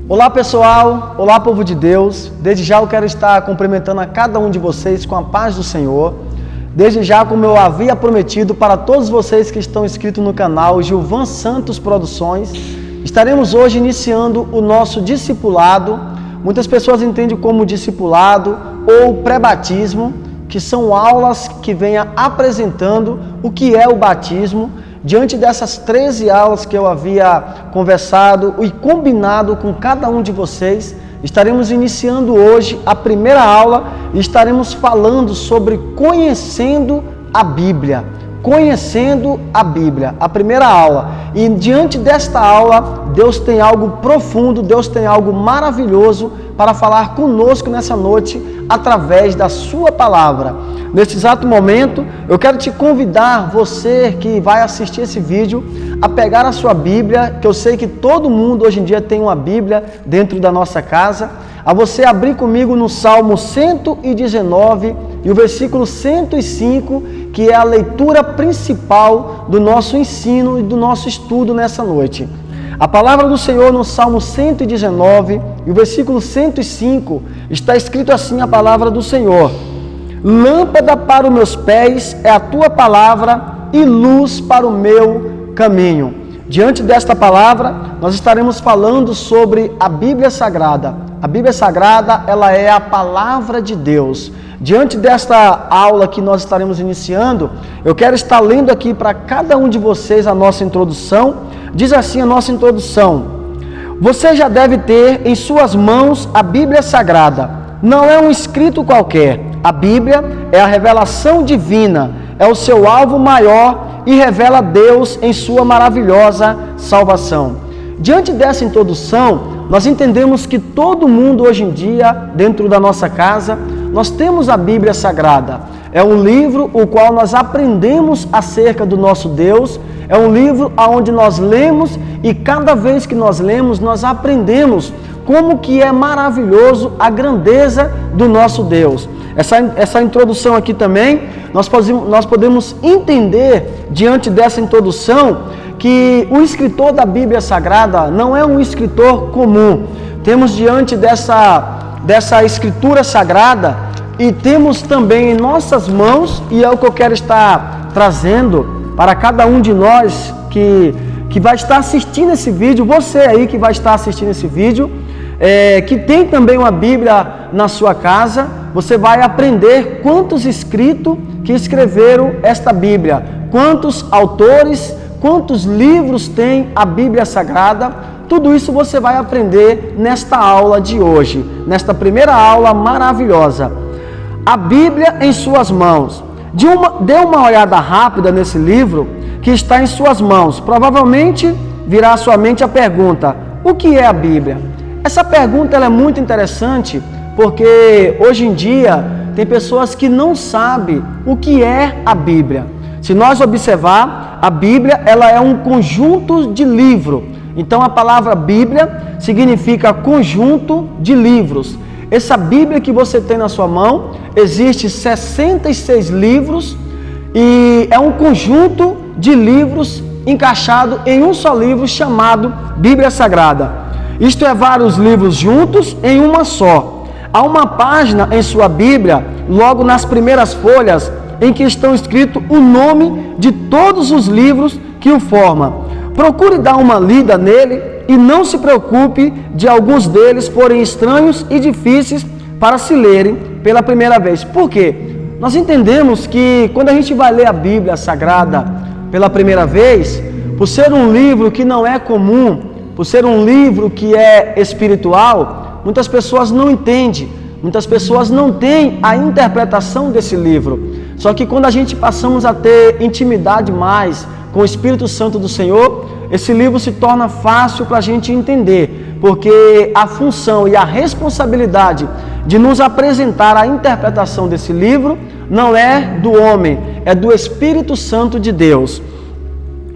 Olá pessoal, olá povo de Deus. Desde já eu quero estar cumprimentando a cada um de vocês com a paz do Senhor. Desde já, como eu havia prometido para todos vocês que estão inscritos no canal Gilvan Santos Produções, estaremos hoje iniciando o nosso discipulado. Muitas pessoas entendem como discipulado ou pré-batismo, que são aulas que vêm apresentando o que é o batismo. Diante dessas 13 aulas que eu havia conversado e combinado com cada um de vocês, estaremos iniciando hoje a primeira aula e estaremos falando sobre conhecendo a Bíblia. Conhecendo a Bíblia, a primeira aula. E diante desta aula, Deus tem algo profundo, Deus tem algo maravilhoso para falar conosco nessa noite através da sua palavra. Nesse exato momento, eu quero te convidar, você que vai assistir esse vídeo, a pegar a sua Bíblia, que eu sei que todo mundo hoje em dia tem uma Bíblia dentro da nossa casa, a você abrir comigo no Salmo 119 e o versículo 105, que é a leitura principal do nosso ensino e do nosso estudo nessa noite. A palavra do Senhor no Salmo 119 e o versículo 105 está escrito assim: a palavra do Senhor: lâmpada para os meus pés é a tua palavra e luz para o meu caminho. Diante desta palavra, nós estaremos falando sobre a Bíblia Sagrada. A Bíblia Sagrada, ela é a palavra de Deus. Diante desta aula que nós estaremos iniciando, eu quero estar lendo aqui para cada um de vocês a nossa introdução. Diz assim a nossa introdução: você já deve ter em suas mãos a Bíblia Sagrada. Não é um escrito qualquer. A Bíblia é a revelação divina, é o seu alvo maior e revela Deus em sua maravilhosa salvação. Diante dessa introdução, nós entendemos que todo mundo hoje em dia, dentro da nossa casa, nós temos a Bíblia Sagrada. É um livro o qual nós aprendemos acerca do nosso Deus, é um livro onde nós lemos e cada vez que nós lemos, nós aprendemos como que é maravilhoso a grandeza do nosso Deus. Essa introdução aqui também, nós podemos entender, diante dessa introdução, que o escritor da Bíblia Sagrada não é um escritor comum. Temos diante dessa escritura sagrada e temos também em nossas mãos, e é o que eu quero estar trazendo para cada um de nós que vai estar assistindo esse vídeo, você aí que vai estar assistindo esse vídeo, que tem também uma Bíblia na sua casa, você vai aprender quantos escritos que escreveram esta Bíblia, quantos autores, quantos livros tem a Bíblia Sagrada. Tudo isso você vai aprender nesta aula de hoje, nesta primeira aula maravilhosa. A Bíblia em suas mãos. Dê uma olhada rápida nesse livro que está em suas mãos. Provavelmente virá à sua mente a pergunta: o que é a Bíblia? Essa pergunta ela é muito interessante porque hoje em dia tem pessoas que não sabem o que é a Bíblia. Se nós observar, a Bíblia ela é um conjunto de livros. Então a palavra Bíblia significa conjunto de livros. Essa Bíblia que você tem na sua mão, existe 66 livros e é um conjunto de livros encaixado em um só livro chamado Bíblia Sagrada. Isto é, vários livros juntos em uma só. Há uma página em sua Bíblia, logo nas primeiras folhas, em que estão escritos o nome de todos os livros que o formam. Procure dar uma lida nele e não se preocupe de alguns deles forem estranhos e difíceis para se lerem pela primeira vez. Por quê? Nós entendemos que quando a gente vai ler a Bíblia Sagrada pela primeira vez, por ser um livro que não é comum, por ser um livro que é espiritual, muitas pessoas não entendem, muitas pessoas não têm a interpretação desse livro. Só que quando a gente passamos a ter intimidade mais com o Espírito Santo do Senhor, esse livro se torna fácil para a gente entender, porque a função e a responsabilidade de nos apresentar a interpretação desse livro não é do homem, é do Espírito Santo de Deus.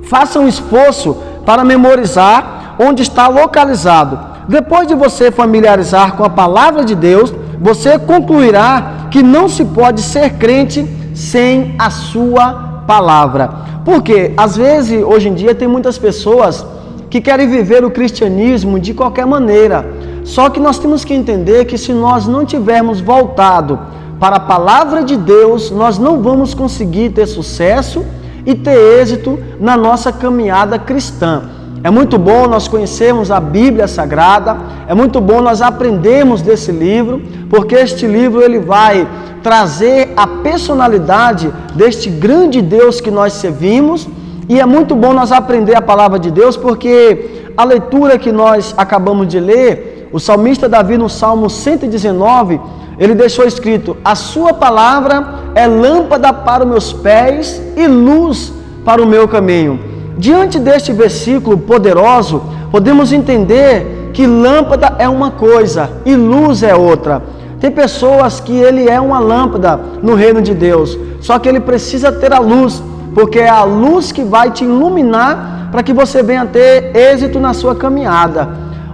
Faça um esforço para memorizar onde está localizado. Depois de você familiarizar com a palavra de Deus, você concluirá que não se pode ser crente sem a sua palavra. Porque, às vezes, hoje em dia, tem muitas pessoas que querem viver o cristianismo de qualquer maneira. Só que nós temos que entender que se nós não tivermos voltado para a palavra de Deus, nós não vamos conseguir ter sucesso e ter êxito na nossa caminhada cristã. É muito bom nós conhecermos a Bíblia Sagrada, é muito bom nós aprendermos desse livro, porque este livro ele vai trazer a personalidade deste grande Deus que nós servimos, e é muito bom nós aprender a palavra de Deus, porque a leitura que nós acabamos de ler, o salmista Davi no Salmo 119, ele deixou escrito: a sua palavra é lâmpada para os meus pés e luz para o meu caminho. Diante deste versículo poderoso, podemos entender que lâmpada é uma coisa e luz é outra. Tem pessoas que ele é uma lâmpada no reino de Deus, só que ele precisa ter a luz, porque é a luz que vai te iluminar para que você venha ter êxito na sua caminhada.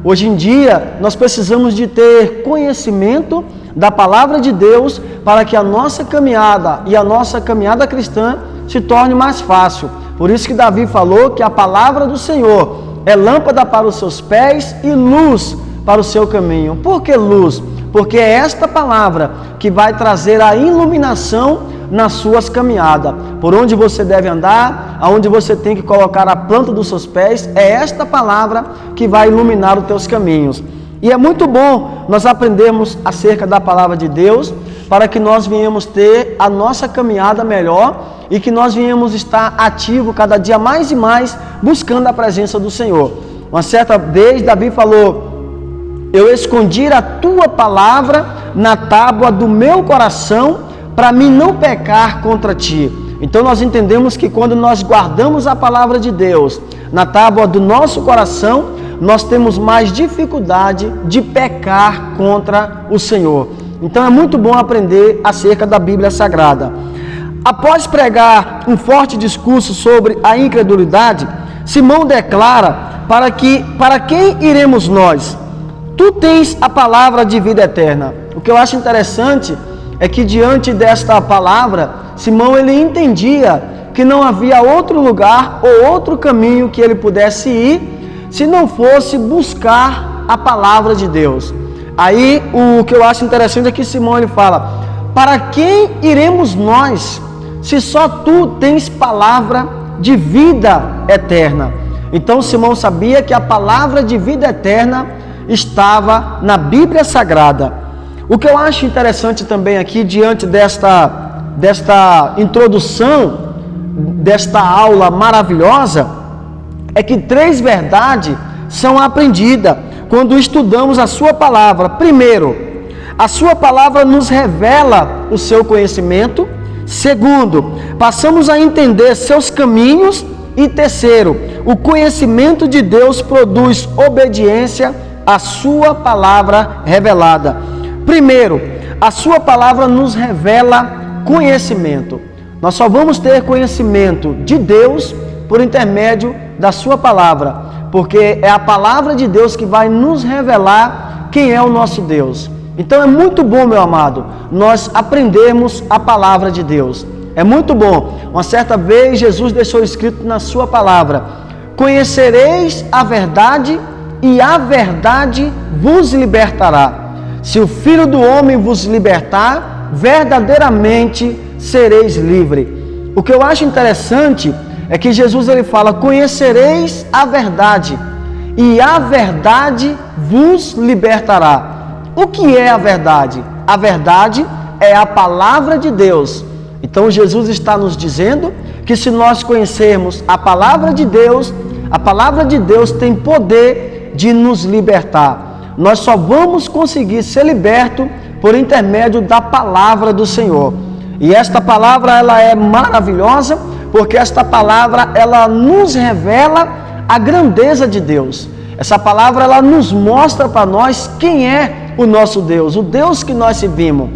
Hoje em dia, nós precisamos de ter conhecimento da palavra de Deus para que a nossa caminhada e a nossa caminhada cristã se torne mais fácil. Por isso que Davi falou que a palavra do Senhor é lâmpada para os seus pés e luz para o seu caminho. Por que luz? Porque é esta palavra que vai trazer a iluminação nas suas caminhadas. Por onde você deve andar, aonde você tem que colocar a planta dos seus pés, é esta palavra que vai iluminar os teus caminhos. E é muito bom nós aprendermos acerca da palavra de Deus, para que nós venhamos ter a nossa caminhada melhor e que nós venhamos estar ativos cada dia mais e mais, buscando a presença do Senhor. Uma certa vez Davi falou: eu escondi a tua palavra na tábua do meu coração, para mim não pecar contra ti. Então nós entendemos que quando nós guardamos a palavra de Deus na tábua do nosso coração, nós temos mais dificuldade de pecar contra o Senhor. Então é muito bom aprender acerca da Bíblia Sagrada. Após pregar um forte discurso sobre a incredulidade, Simão declara: para quem iremos nós? Tu tens a palavra de vida eterna. O que eu acho interessante é que diante desta palavra, Simão ele entendia que não havia outro lugar ou outro caminho que ele pudesse ir, se não fosse buscar a palavra de Deus. Aí o que eu acho interessante é que Simão ele fala: para quem iremos nós, se só tu tens palavra de vida eterna? Então Simão sabia que a palavra de vida eterna estava na Bíblia Sagrada. O que eu acho interessante também aqui, diante desta introdução, desta aula maravilhosa, é que 3 verdades são aprendidas quando estudamos a sua palavra. Primeiro, a sua palavra nos revela o seu conhecimento. Segundo, passamos a entender seus caminhos. E terceiro, o conhecimento de Deus produz obediência à sua palavra revelada. Primeiro, a sua palavra nos revela conhecimento. Nós só vamos ter conhecimento de Deus por intermédio da sua palavra, porque é a palavra de Deus que vai nos revelar quem é o nosso Deus. Então é muito bom, meu amado, nós aprendermos a palavra de Deus. É muito bom. Uma certa vez Jesus deixou escrito na sua palavra: conhecereis a verdade e a verdade vos libertará. Se o Filho do Homem vos libertar, verdadeiramente sereis livres. O que eu acho interessante é que Jesus ele fala: conhecereis a verdade e a verdade vos libertará. O que é a verdade? A verdade é a palavra de Deus. Então Jesus está nos dizendo que se nós conhecermos a palavra de Deus tem poder de nos libertar. Nós só vamos conseguir ser libertos por intermédio da palavra do Senhor. E esta palavra ela é maravilhosa, porque esta palavra ela nos revela a grandeza de Deus. Essa palavra ela nos mostra para nós quem é o nosso Deus, o Deus que nós servimos.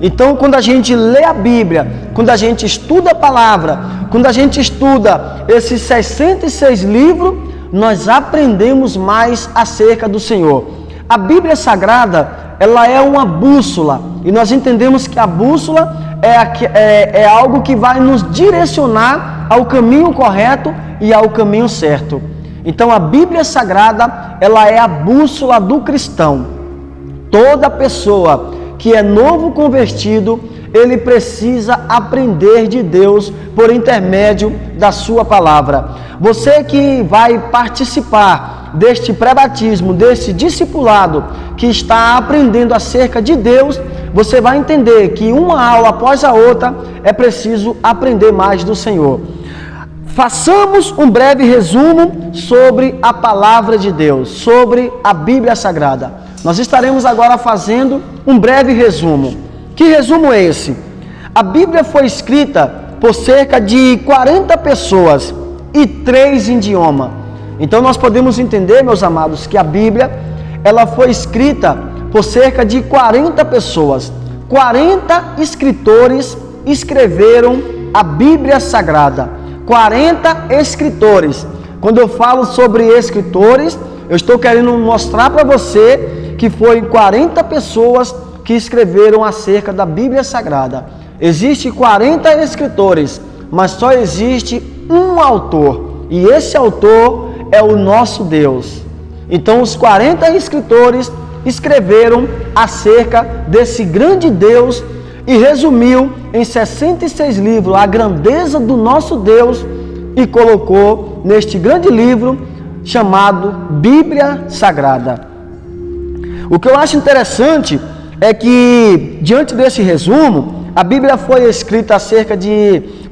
Então, quando a gente lê a Bíblia, quando a gente estuda a palavra, quando a gente estuda esses 66 livros, nós aprendemos mais acerca do Senhor. A Bíblia Sagrada, ela é uma bússola, e nós entendemos que a bússola é algo que vai nos direcionar ao caminho correto e ao caminho certo. Então a Bíblia Sagrada, ela é a bússola do cristão. Toda pessoa que é novo convertido, ele precisa aprender de Deus por intermédio da sua palavra. Você que vai participar deste pré-batismo, deste discipulado, que está aprendendo acerca de Deus, você vai entender que uma aula após a outra é preciso aprender mais do Senhor. Façamos um breve resumo sobre a palavra de Deus, sobre a Bíblia Sagrada. Nós estaremos agora fazendo um breve resumo. Que resumo é esse? A Bíblia foi escrita por cerca de 40 pessoas e 3 idiomas. Então nós podemos entender, meus amados, que a Bíblia ela foi escrita por cerca de 40 pessoas. 40 escritores escreveram a Bíblia Sagrada. 40 escritores. Quando eu falo sobre escritores, eu estou querendo mostrar para você que foi 40 pessoas que escreveram acerca da Bíblia Sagrada. Existem 40 escritores, mas só existe um autor. E esse autor é o nosso Deus. Então os 40 escritores escreveram acerca desse grande Deus e resumiu em 66 livros a grandeza do nosso Deus e colocou neste grande livro chamado Bíblia Sagrada. O que eu acho interessante é que, diante desse resumo, a Bíblia foi escrita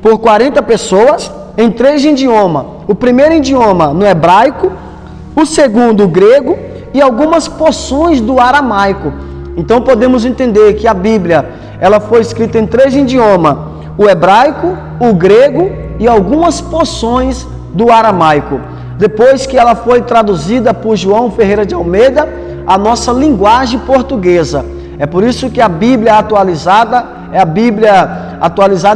por 40 pessoas em 3 idiomas. O primeiro idioma no hebraico, o segundo o grego e algumas porções do aramaico. Então podemos entender que a Bíblia ela foi escrita em 3 idiomas, o hebraico, o grego e algumas porções do aramaico. Depois que ela foi traduzida por João Ferreira de Almeida, a nossa linguagem portuguesa. É por isso que a Bíblia atualizada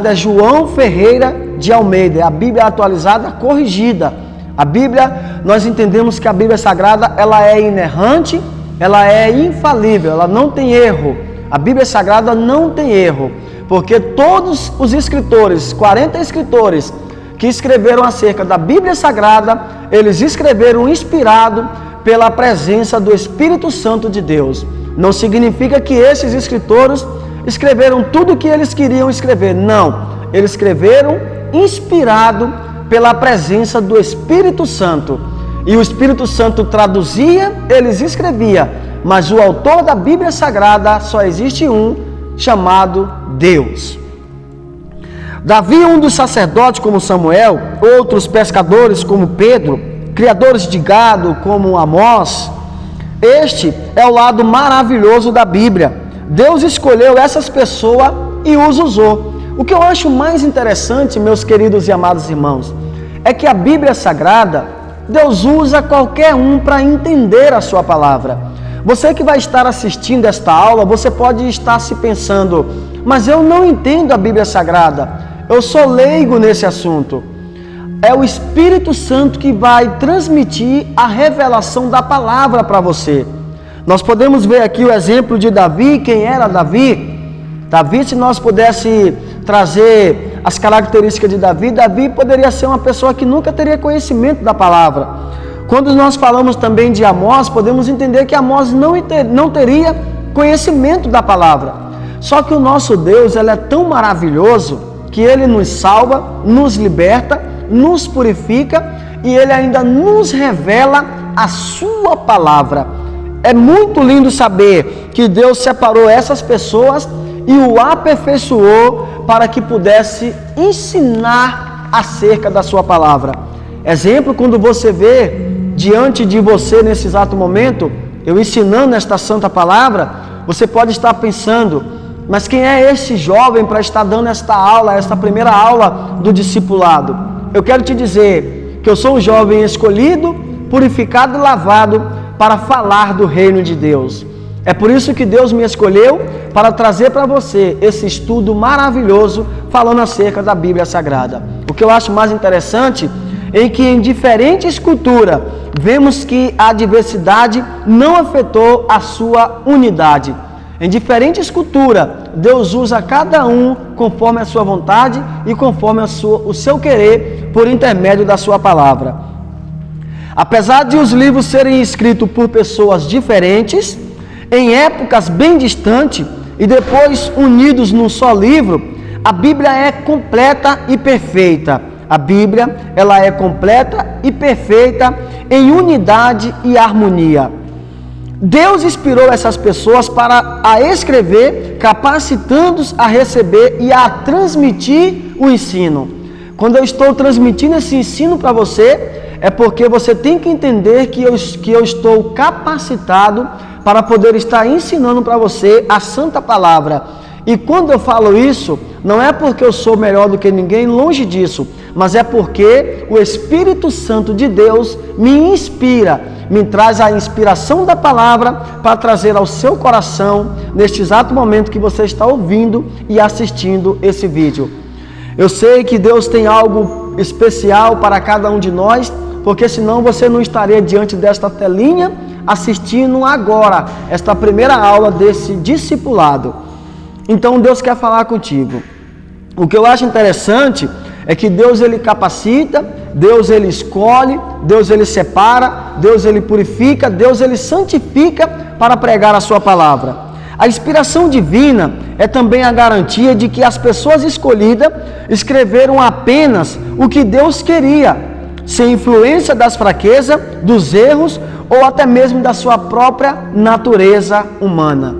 é João Ferreira de Almeida, é a Bíblia atualizada corrigida. A Bíblia, nós entendemos que a Bíblia Sagrada, ela é inerrante, ela é infalível, ela não tem erro. A Bíblia Sagrada não tem erro, porque todos os escritores, 40 escritores que escreveram acerca da Bíblia Sagrada, eles escreveram inspirado pela presença do Espírito Santo de Deus. Não significa que esses escritores escreveram tudo o que eles queriam escrever. Não, eles escreveram inspirado pela presença do Espírito Santo. E o Espírito Santo traduzia, eles escreviam. Mas o autor da Bíblia Sagrada só existe um, chamado Deus. Davi, um dos sacerdotes como Samuel, outros pescadores como Pedro, criadores de gado como Amós. Este é o lado maravilhoso da Bíblia. Deus escolheu essas pessoas e os usou. O que eu acho mais interessante, meus queridos e amados irmãos, é que a Bíblia Sagrada, Deus usa qualquer um para entender a sua palavra. Você que vai estar assistindo esta aula, você pode estar se pensando, mas eu não entendo a Bíblia Sagrada, eu sou leigo nesse assunto. É o Espírito Santo que vai transmitir a revelação da palavra para você. Nós podemos ver aqui o exemplo de Davi. Quem era Davi? Davi, se nós pudéssemos trazer as características de Davi, Davi poderia ser uma pessoa que nunca teria conhecimento da palavra. Quando nós falamos também de Amós, podemos entender que Amós não teria conhecimento da palavra. Só que o nosso Deus, ele é tão maravilhoso que ele nos salva, nos liberta, nos purifica e ele ainda nos revela a sua palavra. É muito lindo saber que Deus separou essas pessoas e o aperfeiçoou para que pudesse ensinar acerca da sua palavra. Exemplo, quando você vê diante de você nesse exato momento, eu ensinando esta santa palavra, você pode estar pensando, mas quem é esse jovem para estar dando esta aula, esta primeira aula do discipulado? Eu quero te dizer que eu sou um jovem escolhido, purificado e lavado para falar do reino de Deus. É por isso que Deus me escolheu para trazer para você esse estudo maravilhoso falando acerca da Bíblia Sagrada. O que eu acho mais interessante é que em diferentes culturas vemos que a diversidade não afetou a sua unidade. Em diferentes culturas, Deus usa cada um conforme a sua vontade e conforme o seu querer por intermédio da sua palavra. Apesar de os livros serem escritos por pessoas diferentes, em épocas bem distantes e depois unidos num só livro, a Bíblia é completa e perfeita. A Bíblia, ela é completa e perfeita em unidade e harmonia. Deus inspirou essas pessoas para a escrever, capacitando-os a receber e a transmitir o ensino. Quando eu estou transmitindo esse ensino para você, é porque você tem que entender que eu estou capacitado para poder estar ensinando para você a santa palavra. E quando eu falo isso, não é porque eu sou melhor do que ninguém, longe disso, mas é porque o Espírito Santo de Deus me inspira, me traz a inspiração da palavra para trazer ao seu coração, neste exato momento que você está ouvindo e assistindo esse vídeo. Eu sei que Deus tem algo especial para cada um de nós, porque senão você não estaria diante desta telinha assistindo agora esta primeira aula desse discipulado. Então Deus quer falar contigo. O que eu acho interessante é que Deus ele capacita, Deus ele escolhe, Deus ele separa, Deus ele purifica, Deus ele santifica para pregar a sua palavra. A inspiração divina é também a garantia de que as pessoas escolhidas escreveram apenas o que Deus queria, sem influência das fraquezas, dos erros ou até mesmo da sua própria natureza humana.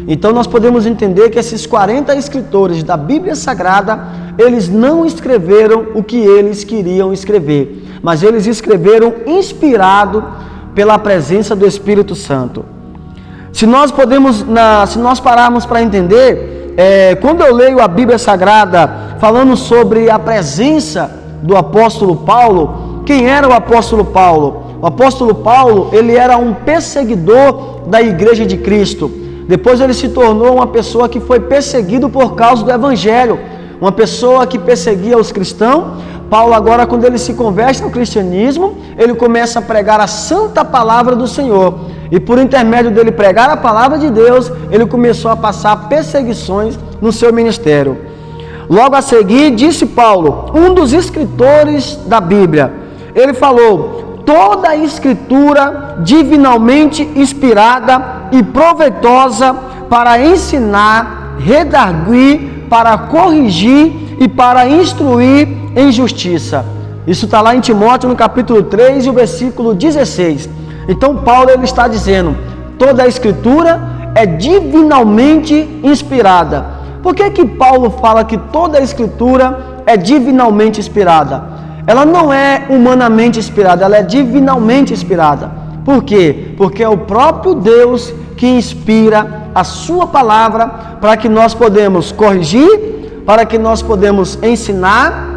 Então nós podemos entender que esses 40 escritores da Bíblia Sagrada, eles não escreveram o que eles queriam escrever, mas eles escreveram inspirado pela presença do Espírito Santo. Se nós pararmos para entender, quando eu leio a Bíblia Sagrada falando sobre a presença do apóstolo Paulo, quem era o apóstolo Paulo? O apóstolo Paulo, ele era um perseguidor da igreja de Cristo. Depois ele se tornou uma pessoa que foi perseguido por causa do Evangelho, uma pessoa que perseguia os cristãos. Paulo agora, quando ele se converte ao cristianismo, ele começa a pregar a santa palavra do Senhor. E por intermédio dele pregar a palavra de Deus, ele começou a passar perseguições no seu ministério. Logo a seguir, disse Paulo, um dos escritores da Bíblia, ele falou: toda a escritura divinamente inspirada e proveitosa para ensinar, redarguir, para corrigir e para instruir em justiça. Isso está lá em Timóteo no capítulo 3 e o versículo 16. Então Paulo ele está dizendo, toda a escritura é divinamente inspirada. Por que Paulo fala que toda a escritura é divinamente inspirada? Ela não é humanamente inspirada, ela é divinamente inspirada. Por quê? Porque é o próprio Deus que inspira a sua palavra para que nós podemos corrigir, para que nós podemos ensinar,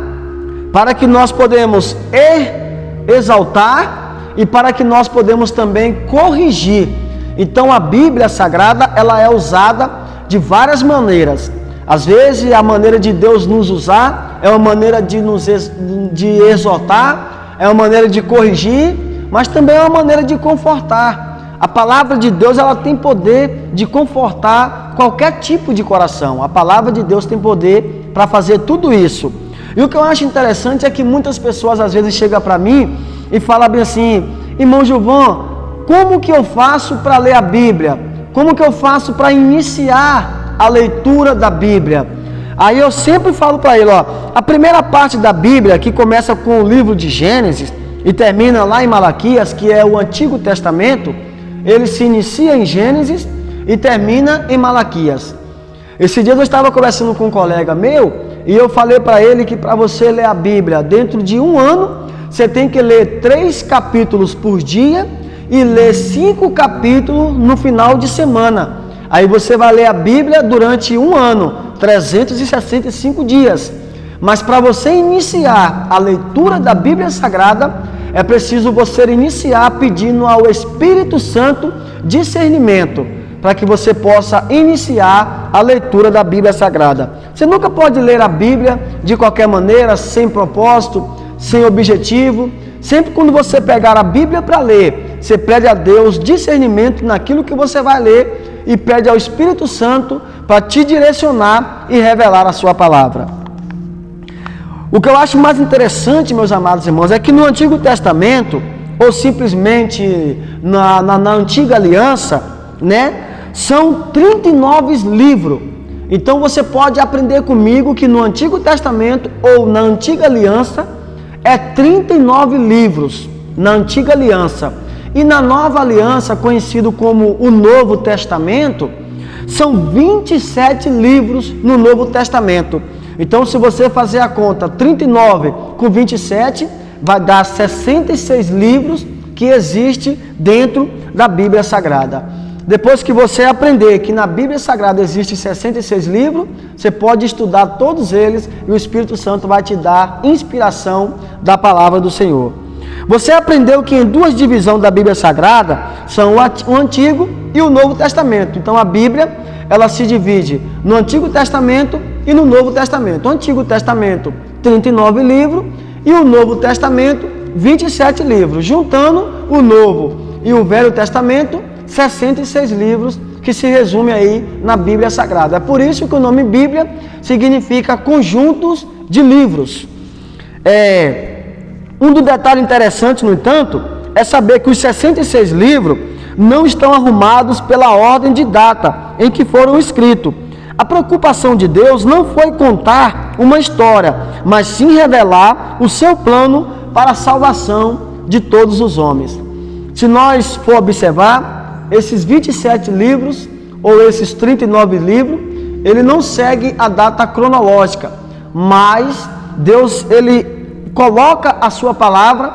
para que nós podemos exaltar e para que nós podemos também corrigir. Então a Bíblia Sagrada, ela é usada de várias maneiras. Às vezes a maneira de Deus nos usar é uma maneira de exortar, é uma maneira de corrigir, mas também é uma maneira de confortar. A palavra de Deus, ela tem poder de confortar qualquer tipo de coração. A palavra de Deus tem poder para fazer tudo isso. E o que eu acho interessante é que muitas pessoas às vezes chegam para mim e falam bem assim: irmão Gilvan, como que eu faço para ler a Bíblia? Como que eu faço para iniciar a leitura da Bíblia? Aí eu sempre falo para ele, a primeira parte da Bíblia, que começa com o livro de Gênesis e termina lá em Malaquias, que é o Antigo Testamento, ele se inicia em Gênesis e termina em Malaquias. Esse dia eu estava conversando com um colega meu e eu falei para ele que para você ler a Bíblia dentro de um ano, você tem que ler 3 capítulos por dia e ler 5 capítulos no final de semana. Aí você vai ler a Bíblia durante um ano, 365 dias. Mas para você iniciar a leitura da Bíblia Sagrada, é preciso você iniciar pedindo ao Espírito Santo discernimento, para que você possa iniciar a leitura da Bíblia Sagrada. Você nunca pode ler a Bíblia de qualquer maneira, sem propósito, sem objetivo. Sempre quando você pegar a Bíblia para ler, você pede a Deus discernimento naquilo que você vai ler e pede ao Espírito Santo para te direcionar e revelar a sua palavra. O que eu acho mais interessante, meus amados irmãos, é que no Antigo Testamento, ou simplesmente na antiga aliança, né? São 39 livros. Então você pode aprender comigo que no Antigo Testamento ou na antiga aliança é 39 livros na antiga aliança. E na nova aliança, conhecido como o Novo Testamento, são 27 livros no Novo Testamento. Então, se você fazer a conta 39 com 27, vai dar 66 livros que existem dentro da Bíblia Sagrada. Depois que você aprender que na Bíblia Sagrada existem 66 livros, você pode estudar todos eles e o Espírito Santo vai te dar inspiração da palavra do Senhor. Você aprendeu que em duas divisões da Bíblia Sagrada são o Antigo e o Novo Testamento. Então a Bíblia, ela se divide no Antigo Testamento e no Novo Testamento. O Antigo Testamento, 39 livros, e o Novo Testamento, 27 livros. Juntando o Novo e o Velho Testamento, 66 livros que se resume aí na Bíblia Sagrada. É por isso que o nome Bíblia significa conjuntos de livros. Um dos detalhes interessantes, no entanto, é saber que os 66 livros não estão arrumados pela ordem de data em que foram escritos. A preocupação de Deus não foi contar uma história, mas sim revelar o seu plano para a salvação de todos os homens. Se nós for observar, esses 27 livros, ou esses 39 livros, ele não segue a data cronológica, mas Deus, ele coloca a sua palavra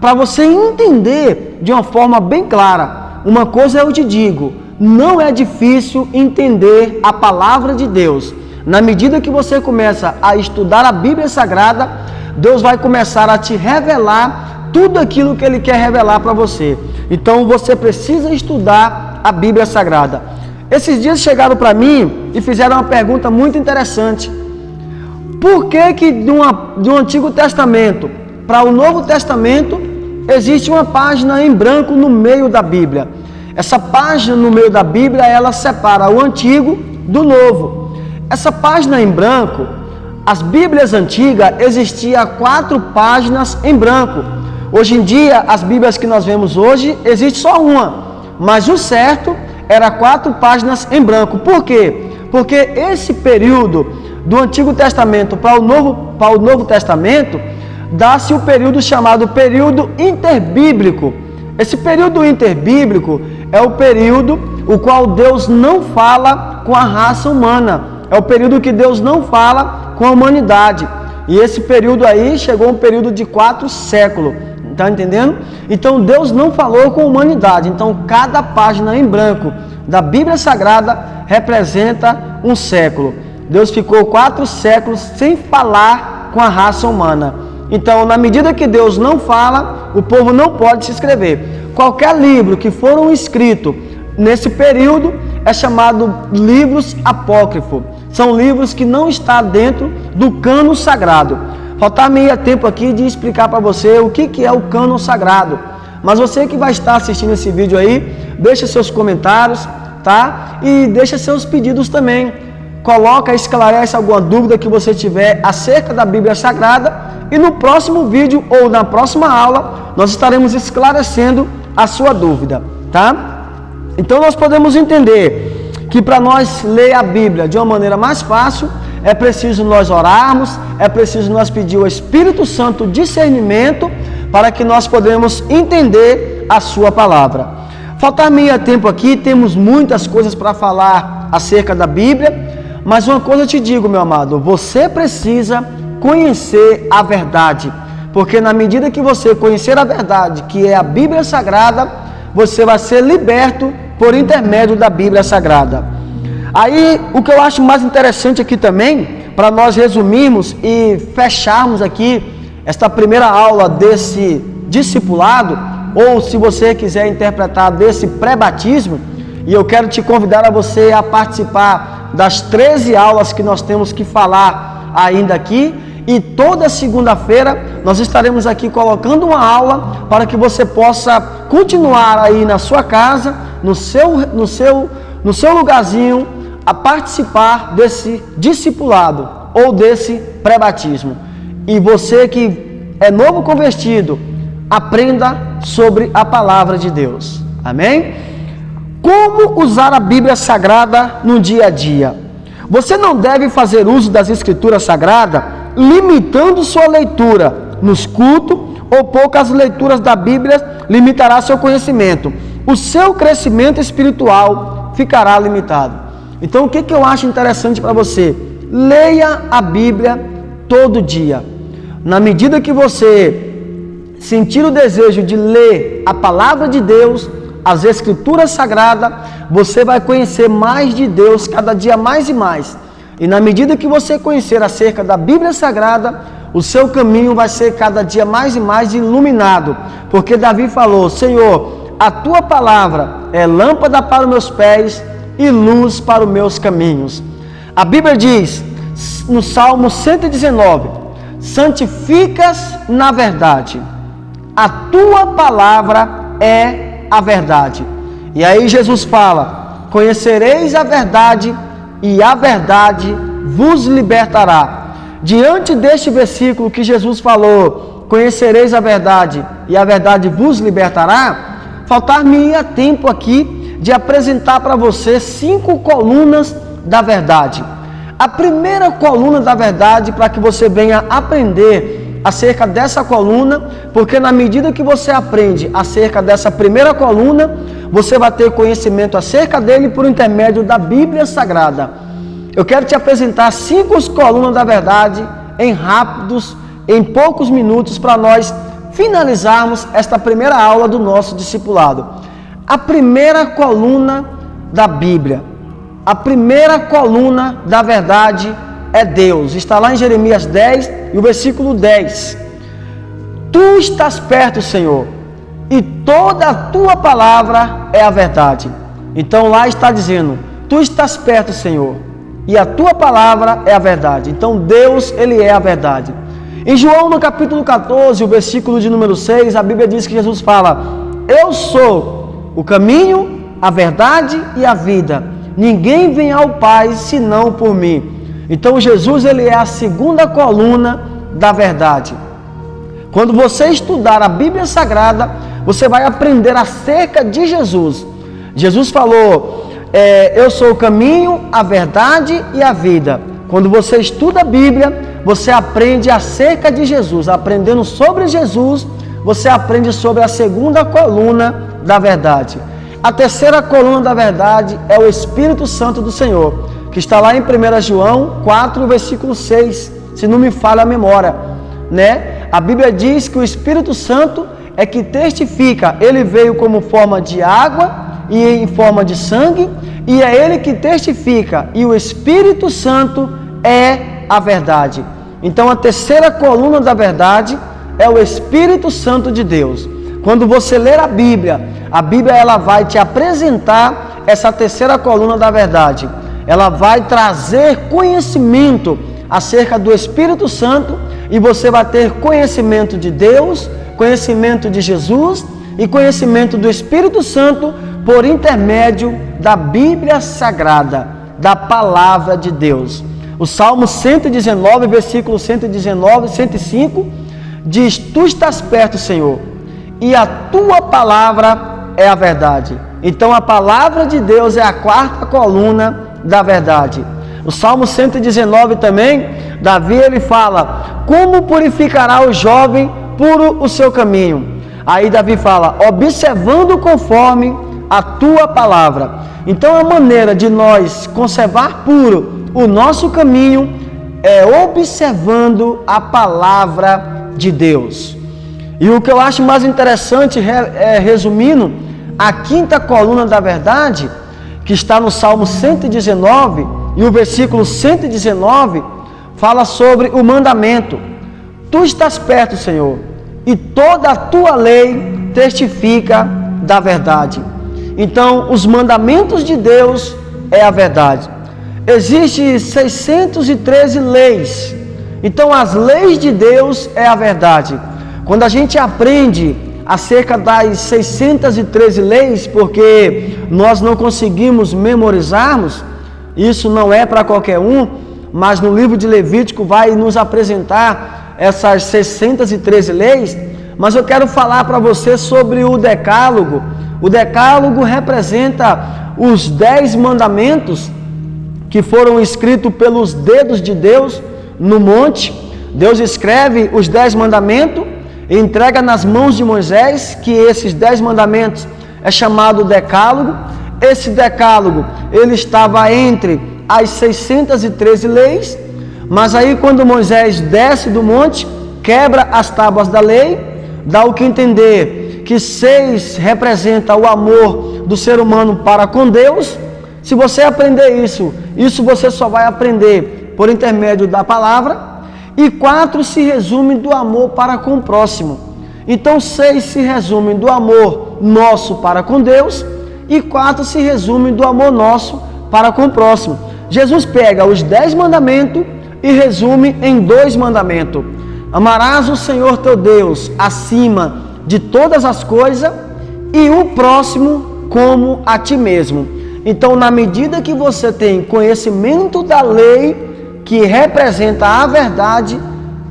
para você entender de uma forma bem clara. Uma coisa eu te digo, não é difícil entender a palavra de Deus. Na medida que você começa a estudar a Bíblia Sagrada, Deus vai começar a te revelar tudo aquilo que Ele quer revelar para você. Então você precisa estudar a Bíblia Sagrada. Esses dias chegaram para mim e fizeram uma pergunta muito interessante. Por que do Antigo Testamento para o Novo Testamento existe uma página em branco no meio da Bíblia? Essa página no meio da Bíblia, ela separa o Antigo do Novo. Essa página em branco, as Bíblias antigas existiam 4 páginas em branco. Hoje em dia, as Bíblias que nós vemos hoje, existe só uma, mas o certo era 4 páginas em branco. Por quê? Porque esse período do Antigo Testamento para o Novo Testamento, dá-se o período chamado período interbíblico. Esse período interbíblico é o período o qual Deus não fala com a raça humana. É o período que Deus não fala com a humanidade. E esse período aí chegou a um período de 4 séculos. Está entendendo? Então Deus não falou com a humanidade. Então cada página em branco da Bíblia Sagrada representa um século. Deus ficou 4 séculos sem falar com a raça humana. Então, na medida que Deus não fala, o povo não pode se inscrever. Qualquer livro que foram escritos nesse período é chamado livros apócrifos. São livros que não estão dentro do cânon sagrado. Faltar-me tempo aqui de explicar para você o que é o cânon sagrado. Mas você que vai estar assistindo esse vídeo aí, deixa seus comentários, tá? E deixa seus pedidos também. Coloca, esclarece alguma dúvida que você tiver acerca da Bíblia Sagrada. E no próximo vídeo ou na próxima aula, nós estaremos esclarecendo a sua dúvida, tá? Então nós podemos entender que para nós ler a Bíblia de uma maneira mais fácil, é preciso nós orarmos, é preciso nós pedir ao Espírito Santo discernimento para que nós podemos entender a sua palavra. Faltar-me tempo aqui, temos muitas coisas para falar acerca da Bíblia, mas uma coisa eu te digo, meu amado, você precisa conhecer a verdade, porque na medida que você conhecer a verdade, que é a Bíblia Sagrada, você vai ser liberto por intermédio da Bíblia Sagrada. Aí, o que eu acho mais interessante aqui também, para nós resumirmos e fecharmos aqui esta primeira aula desse discipulado, ou se você quiser interpretar desse pré-batismo, e eu quero te convidar a você a participar das 13 aulas que nós temos que falar ainda aqui, e toda segunda-feira nós estaremos aqui colocando uma aula para que você possa continuar aí na sua casa, no seu lugarzinho, a participar desse discipulado ou desse pré-batismo. E você que é novo convertido, aprenda sobre a palavra de Deus. Amém? Como usar a Bíblia Sagrada no dia a dia? Você não deve fazer uso das Escrituras Sagradas limitando sua leitura nos cultos, ou poucas leituras da Bíblia limitará seu conhecimento. O seu crescimento espiritual ficará limitado. Então, o que eu acho interessante para você? Leia a Bíblia todo dia. Na medida que você sentir o desejo de ler a palavra de Deus, as Escrituras Sagradas, você vai conhecer mais de Deus cada dia mais e mais. E na medida que você conhecer acerca da Bíblia Sagrada, o seu caminho vai ser cada dia mais e mais iluminado. Porque Davi falou: Senhor, a tua palavra é lâmpada para os meus pés e luz para os meus caminhos. A Bíblia diz no Salmo 119: santificas na verdade, a tua palavra é a verdade. E aí Jesus fala: conhecereis a verdade e a verdade vos libertará. Diante deste versículo que Jesus falou, conhecereis a verdade e a verdade vos libertará, faltar-me-ia tempo aqui de apresentar para você 5 colunas da verdade. A primeira coluna da verdade, para que você venha aprender acerca dessa coluna, porque na medida que você aprende acerca dessa primeira coluna, você vai ter conhecimento acerca dele por intermédio da Bíblia Sagrada. Eu quero te apresentar 5 colunas da verdade em poucos minutos, para nós finalizarmos esta primeira aula do nosso discipulado. A primeira coluna da Bíblia, a primeira coluna da verdade é Deus. Está lá em Jeremias 10 e o versículo 10. Tu estás perto, Senhor, e toda a tua palavra é a verdade. Então lá está dizendo: tu estás perto, Senhor, e a tua palavra é a verdade. Então Deus, Ele é a verdade. Em João, no capítulo 14, o versículo de número 6, a Bíblia diz que Jesus fala: eu sou o caminho, a verdade e a vida. Ninguém vem ao Pai senão por mim. Então Jesus, Ele é a segunda coluna da verdade. Quando você estudar a Bíblia Sagrada, você vai aprender acerca de Jesus. Jesus falou: eu sou o caminho, a verdade e a vida. Quando você estuda a Bíblia, você aprende acerca de Jesus. Aprendendo sobre Jesus, você aprende sobre a segunda coluna da verdade. A terceira coluna da verdade é o Espírito Santo do Senhor, que está lá em 1 João 4, versículo 6, se não me falha a memória, né? A Bíblia diz que o Espírito Santo é que testifica. Ele veio como forma de água e em forma de sangue, e é Ele que testifica, e o Espírito Santo é a verdade. Então a terceira coluna da verdade é o Espírito Santo de Deus. Quando você ler a Bíblia ela vai te apresentar essa terceira coluna da verdade. Ela vai trazer conhecimento acerca do Espírito Santo, e você vai ter conhecimento de Deus, conhecimento de Jesus e conhecimento do Espírito Santo por intermédio da Bíblia Sagrada, da Palavra de Deus. O Salmo 119, versículo 119, 105, diz: tu estás perto, Senhor, e a tua palavra é a verdade. Então a palavra de Deus é a quarta coluna da verdade. O Salmo 119 também, Davi ele fala: como purificará o jovem puro o seu caminho? Aí Davi fala: observando conforme a tua palavra. Então a maneira de nós conservar puro o nosso caminho é observando a palavra de Deus. E o que eu acho mais interessante, resumindo, a quinta coluna da verdade, que está no Salmo 119, e o versículo 119, fala sobre o mandamento. Tu estás perto, Senhor, e toda a tua lei testifica da verdade. Então, os mandamentos de Deus é a verdade. Existem 613 leis. Então, as leis de Deus é a verdade. Quando a gente aprende acerca das 613 leis, porque nós não conseguimos memorizarmos, isso não é para qualquer um, mas no livro de Levítico vai nos apresentar essas 613 leis. mas eu quero falar para você sobre o Decálogo. O Decálogo representa os 10 mandamentos que foram escritos pelos dedos de Deus no monte. Deus escreve os 10 mandamentos e entrega nas mãos de Moisés, que esses 10 mandamentos é chamado Decálogo. Esse Decálogo, ele estava entre as 613 leis, mas aí quando Moisés desce do monte, quebra as tábuas da lei, dá o que entender que 6 representa o amor do ser humano para com Deus. Se você aprender isso você só vai aprender por intermédio da palavra. E 4 se resume do amor para com o próximo. Então 6 se resume do amor nosso para com Deus e 4 se resume do amor nosso para com o próximo. Jesus pega os 10 mandamentos e resume em 2 mandamentos. Amarás o Senhor teu Deus acima de todas as coisas e o próximo como a ti mesmo. Então, na medida que você tem conhecimento da lei que representa a verdade,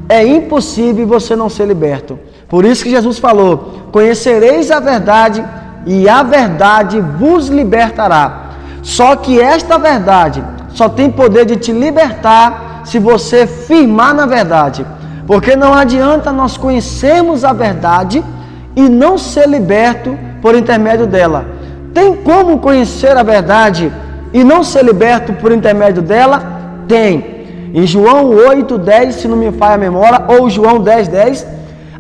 é impossível você não ser liberto. Por isso que Jesus falou: conhecereis a verdade e a verdade vos libertará. Só que esta verdade só tem poder de te libertar se você firmar na verdade. Porque não adianta nós conhecermos a verdade e não ser liberto por intermédio dela. Tem como conhecer a verdade e não ser liberto por intermédio dela? Tem. Em João 8:10, se não me falha a memória, ou João 10:10,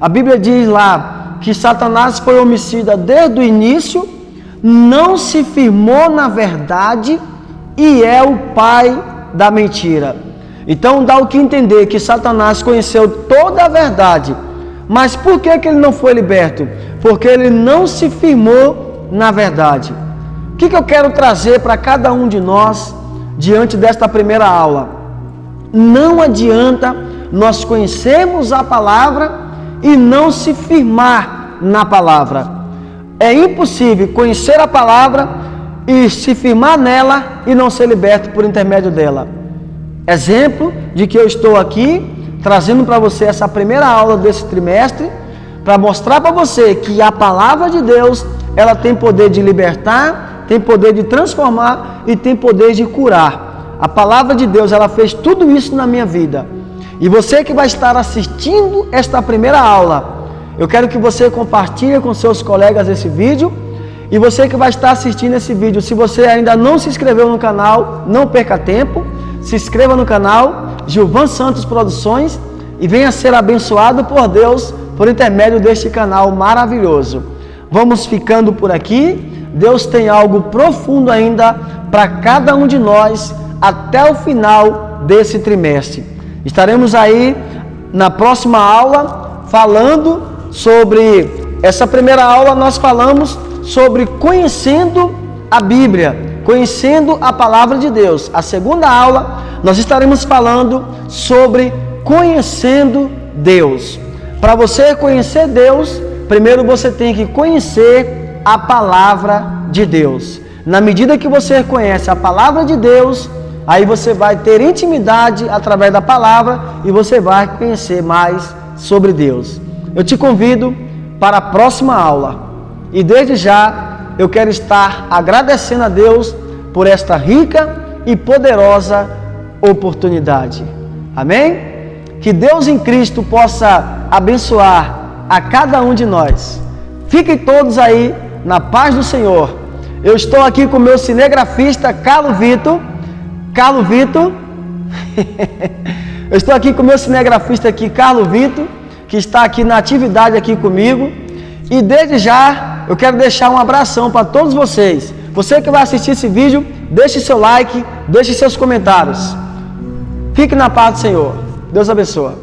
a Bíblia diz lá que Satanás foi homicida desde o início, não se firmou na verdade e é o pai da mentira. Então dá o que entender que Satanás conheceu toda a verdade. Mas por que ele não foi liberto? Porque ele não se firmou na verdade. O que eu quero trazer para cada um de nós diante desta primeira aula? Não adianta nós conhecermos a palavra e não se firmar na palavra. É impossível conhecer a palavra e se firmar nela e não ser liberto por intermédio dela. Exemplo de que eu estou aqui trazendo para você essa primeira aula desse trimestre, para mostrar para você que a palavra de Deus, ela tem poder de libertar, tem poder de transformar e tem poder de curar. A palavra de Deus, ela fez tudo isso na minha vida. E você que vai estar assistindo esta primeira aula, eu quero que você compartilhe com seus colegas esse vídeo. E você que vai estar assistindo esse vídeo, se você ainda não se inscreveu no canal, não perca tempo. Se inscreva no canal Gilvan Santos Produções e venha ser abençoado por Deus por intermédio deste canal maravilhoso. Vamos ficando por aqui. Deus tem algo profundo ainda para cada um de nós até o final desse trimestre. Estaremos aí na próxima aula falando sobre... Essa primeira aula nós falamos sobre conhecendo a Bíblia, conhecendo a palavra de Deus. A segunda aula nós estaremos falando sobre conhecendo Deus. Para você conhecer Deus, primeiro você tem que conhecer a palavra de Deus. Na medida que você conhece a palavra de Deus, aí você vai ter intimidade através da palavra e você vai conhecer mais sobre Deus. Eu te convido para a próxima aula. E desde já eu quero estar agradecendo a Deus por esta rica e poderosa oportunidade. Amém? Que Deus em Cristo possa abençoar a cada um de nós. Fiquem todos aí na paz do Senhor. Eu estou aqui com o meu cinegrafista Carlos Vitor. Carlos Vitor. Eu estou aqui com o meu cinegrafista aqui, Carlos Vitor, que está aqui na atividade aqui comigo. E desde já eu quero deixar um abração para todos vocês. Você que vai assistir esse vídeo, deixe seu like, deixe seus comentários. Fique na paz do Senhor. Deus abençoe.